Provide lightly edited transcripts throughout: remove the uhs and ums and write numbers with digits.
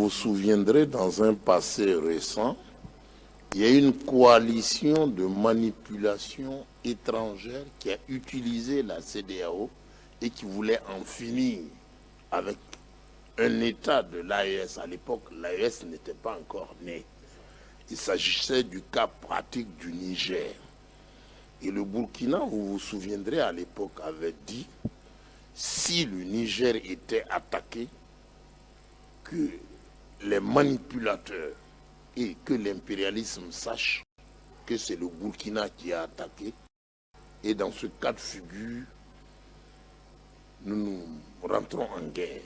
vous souviendrez, dans un passé récent, il y a une coalition de manipulation étrangère qui a utilisé la CEDEAO et qui voulait en finir avec un État de l'AES. À l'époque, l'AES n'était pas encore né. Il s'agissait du cas pratique du Niger. Et le Burkina, vous vous souviendrez, à l'époque, avait dit, si le Niger était attaqué, que les manipulateurs et que l'impérialisme sache que c'est le Burkina qui a attaqué. Et dans ce cas de figure, nous rentrons en guerre.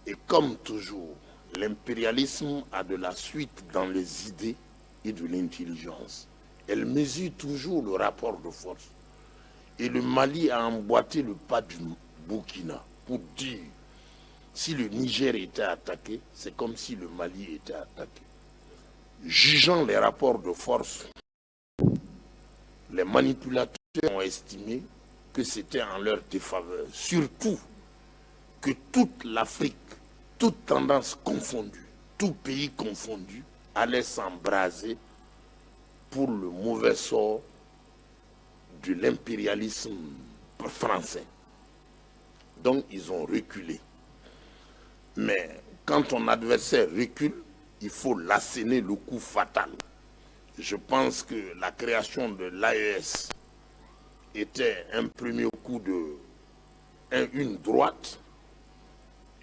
Et comme toujours, l'impérialisme a de la suite dans les idées et de l'intelligence. Elle mesure toujours le rapport de force. Et le Mali a emboîté le pas du Burkina pour dire, si le Niger était attaqué, c'est comme si le Mali était attaqué. Jugeant les rapports de force, les manipulateurs ont estimé que c'était en leur défaveur. Surtout que toute l'Afrique, toute tendance confondue, tout pays confondu, allait s'embraser pour le mauvais sort de l'impérialisme français. Donc ils ont reculé. Mais quand ton adversaire recule, il faut l'asséner le coup fatal. Je pense que la création de l'AES était un premier coup une droite,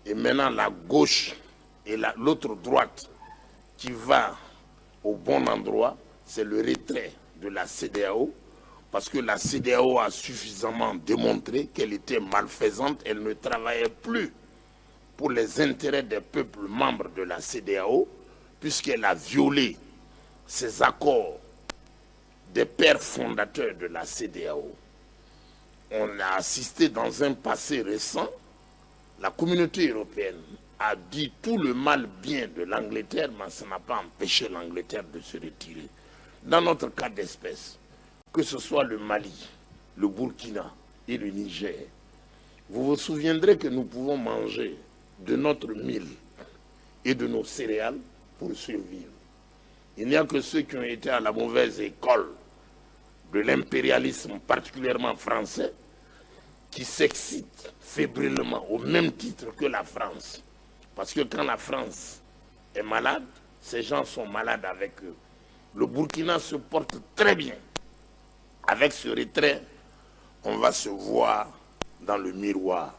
et maintenant la gauche et l'autre droite qui va au bon endroit, c'est le retrait de la CEDEAO, parce que la CEDEAO a suffisamment démontré qu'elle était malfaisante, elle ne travaillait plus pour les intérêts des peuples membres de la CEDEAO, puisqu'elle a violé ces accords des pères fondateurs de la CEDEAO. On a assisté dans un passé récent, la communauté européenne a dit tout le mal bien de l'Angleterre, mais ça n'a pas empêché l'Angleterre de se retirer. Dans notre cas d'espèce, que ce soit le Mali, le Burkina et le Niger, vous vous souviendrez que nous pouvons manger de notre mil et de nos céréales pour survivre. Il n'y a que ceux qui ont été à la mauvaise école de l'impérialisme, particulièrement français, qui s'excitent fébrilement au même titre que la France. Parce que quand la France est malade, ces gens sont malades avec eux. Le Burkina se porte très bien. Avec ce retrait, on va se voir dans le miroir.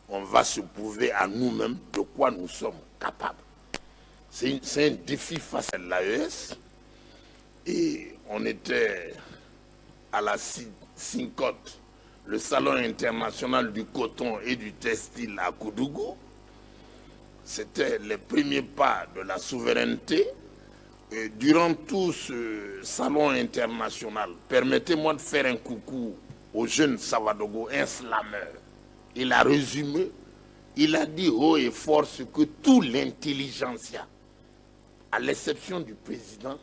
On va se prouver à nous-mêmes de quoi nous sommes capables. C'est un défi face à l'AES. Et on était à la SINCOT, le Salon international du coton et du textile à Koudougou. C'était les premiers pas de la souveraineté. Et durant tout ce salon international, permettez-moi de faire un coucou au jeune Savadogo, un slameur. Il a résumé, il a dit haut et fort ce que tout l'intelligentsia, à l'exception du président,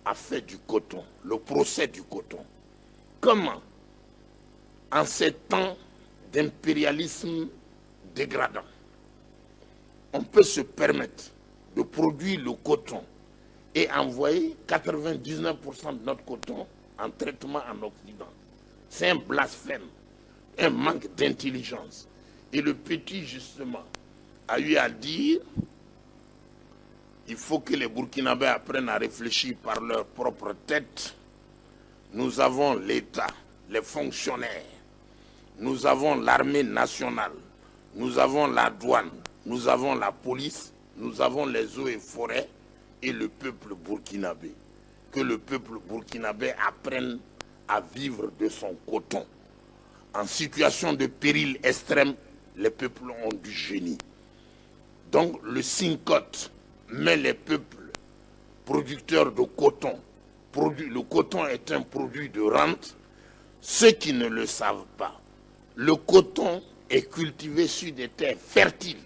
a fait du coton, le procès du coton. Comment, en ces temps d'impérialisme dégradant, on peut se permettre de produire le coton et envoyer 99% de notre coton en traitement en Occident? C'est un blasphème, un manque d'intelligence. Et le petit, justement, a eu à dire, il faut que les Burkinabés apprennent à réfléchir par leur propre tête. Nous avons l'État, les fonctionnaires, nous avons l'armée nationale, nous avons la douane, nous avons la police, nous avons les eaux et forêts et le peuple burkinabé. Que le peuple burkinabé apprenne à vivre de son coton. En situation de péril extrême, les peuples ont du génie. Donc le SINCOT met les peuples producteurs de coton. Le coton est un produit de rente. Ceux qui ne le savent pas, le coton est cultivé sur des terres fertiles.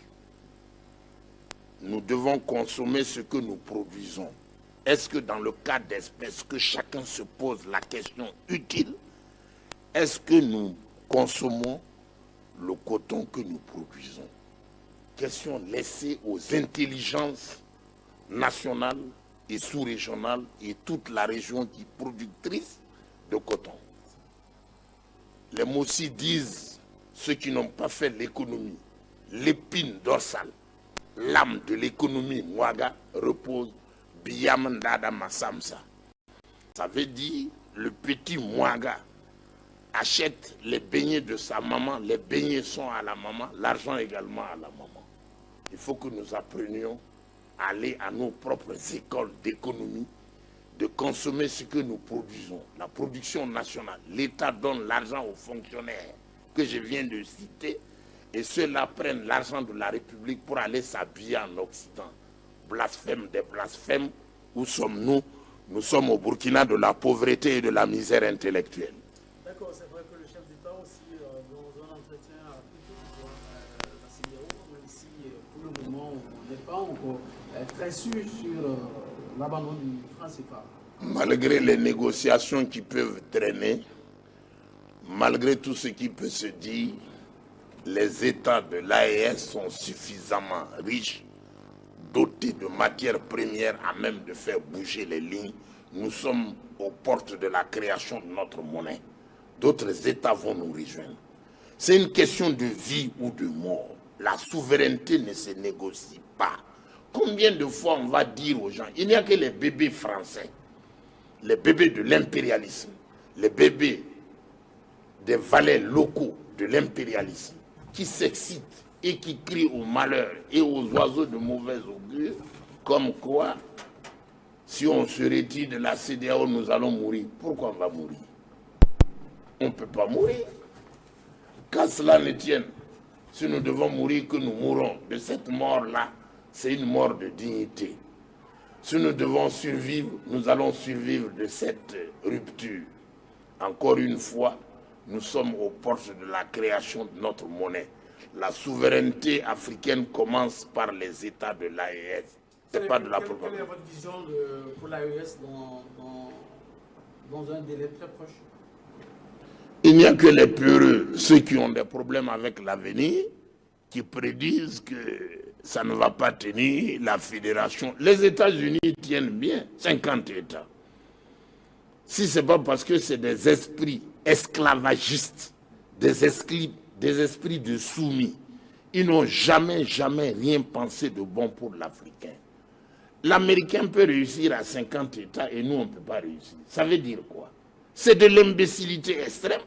Nous devons consommer ce que nous produisons. Est-ce que dans le cas d'espèce que chacun se pose la question utile, est-ce que nous consommons le coton que nous produisons? question laissée aux intelligences nationales et sous-régionales et toute la région qui est productrice de coton. Les mots aussi disent ceux qui n'ont pas fait l'économie. L'épine dorsale, l'âme de l'économie Mwaga repose Biyamandada Massamsa. Ça veut dire le petit Mwaga achète les beignets de sa maman, les beignets sont à la maman, l'argent également à la maman. Il faut que nous apprenions à aller à nos propres écoles d'économie, de consommer ce que nous produisons, la production nationale. L'État donne l'argent aux fonctionnaires que je viens de citer et ceux-là prennent l'argent de la République pour aller s'habiller en Occident. Blasphème des blasphèmes, où sommes-nous? Nous sommes au Burkina de la pauvreté et de la misère intellectuelle. D'accord, c'est vrai que le chef d'État aussi, dans un entretien à la CDAO, même si pour le moment on n'est pas encore très sûr sur l'abandon du franc CFA. Malgré les négociations qui peuvent traîner, malgré tout ce qui peut se dire, les États de l'AES sont suffisamment riches, dotés de matières premières à même de faire bouger les lignes. Nous sommes aux portes de la création de notre monnaie. D'autres États vont nous rejoindre. C'est une question de vie ou de mort. La souveraineté ne se négocie pas. Combien de fois on va dire aux gens, il n'y a que les bébés français, les bébés de l'impérialisme, les bébés des valets locaux de l'impérialisme qui s'excitent et qui crient au malheur et aux oiseaux de mauvais augure, comme quoi, si on se retire de la CEDEAO, nous allons mourir. Pourquoi on va mourir? On ne peut pas mourir. Qu'à cela ne tienne, si nous devons mourir, que nous mourons de cette mort-là, c'est une mort de dignité. Si nous devons survivre, nous allons survivre de cette rupture. Encore une fois, nous sommes aux portes de la création de notre monnaie. La souveraineté africaine commence par les États de l'AES. C'est pas de la propagande. Quelle est votre vision pour l'AES dans un délai très proche? Il n'y a que les peureux, ceux qui ont des problèmes avec l'avenir, qui prédisent que ça ne va pas tenir la fédération. Les États-Unis tiennent bien, 50 États. Si ce n'est pas parce que c'est des esprits esclavagistes, des esprits de soumis, ils n'ont jamais rien pensé de bon pour l'Africain. L'Américain peut réussir à 50 États et nous, on ne peut pas réussir. Ça veut dire quoi? C'est de l'imbécilité extrême.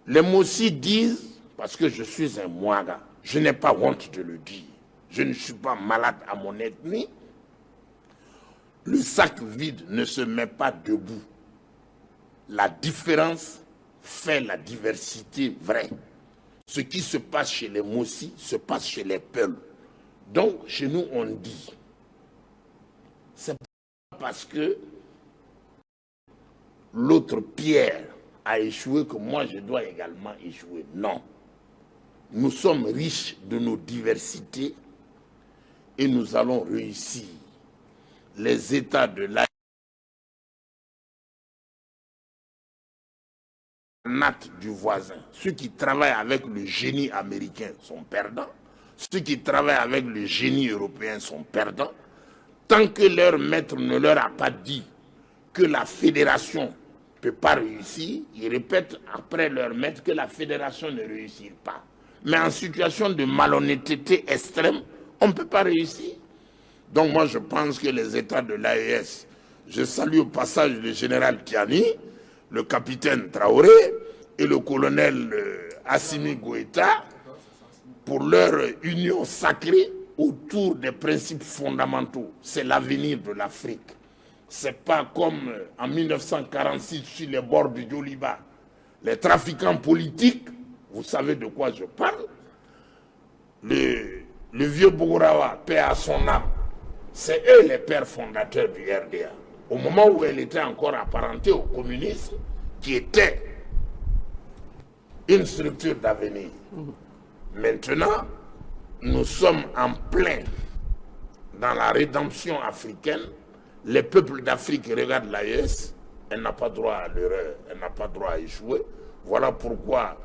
Les Mossi disent, parce que je suis un Mwaga, je n'ai pas honte de le dire, je ne suis pas malade à mon ethnie, le sac vide ne se met pas debout. La différence fait la diversité vraie. Ce qui se passe chez les Mossi se passe chez les Peuls. Donc, chez nous, on dit, c'est pas parce que l'autre pierre a échoué que moi, je dois également échouer. Non. Nous sommes riches de nos diversités et nous allons réussir. Les États de la natte du voisin, ceux qui travaillent avec le génie américain sont perdants, ceux qui travaillent avec le génie européen sont perdants, tant que leur maître ne leur a pas dit que la fédération ne peut pas réussir, ils répètent après leur maître que la fédération ne réussit pas. Mais en situation de malhonnêteté extrême, on ne peut pas réussir. Donc moi je pense que les États de l'AES, je salue au passage le général Tiani, le capitaine Traoré et le colonel Assimi Goïta pour leur union sacrée autour des principes fondamentaux. C'est l'avenir de l'Afrique. C'est pas comme en 1946 sur les bords du Djoliba. Les trafiquants politiques, vous savez de quoi je parle. Le vieux Bogorawa, paix à son âme, c'est eux les pères fondateurs du RDA. Au moment où elle était encore apparentée au communisme, qui était une structure d'avenir. Maintenant, nous sommes en plein dans la rédemption africaine. Les peuples d'Afrique regardent l'AES, elle n'a pas droit à l'erreur, elle n'a pas droit à échouer. Voilà pourquoi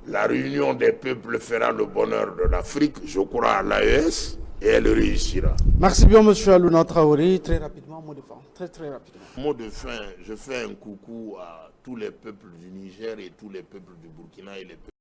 La réunion des peuples fera le bonheur de l'Afrique. Je crois à l'AES et elle réussira. Merci bien, M. Alouna Traoré. Très rapidement, mot de fin. Très rapidement. Mot de fin, je fais un coucou à tous les peuples du Niger et tous les peuples du Burkina et les peuples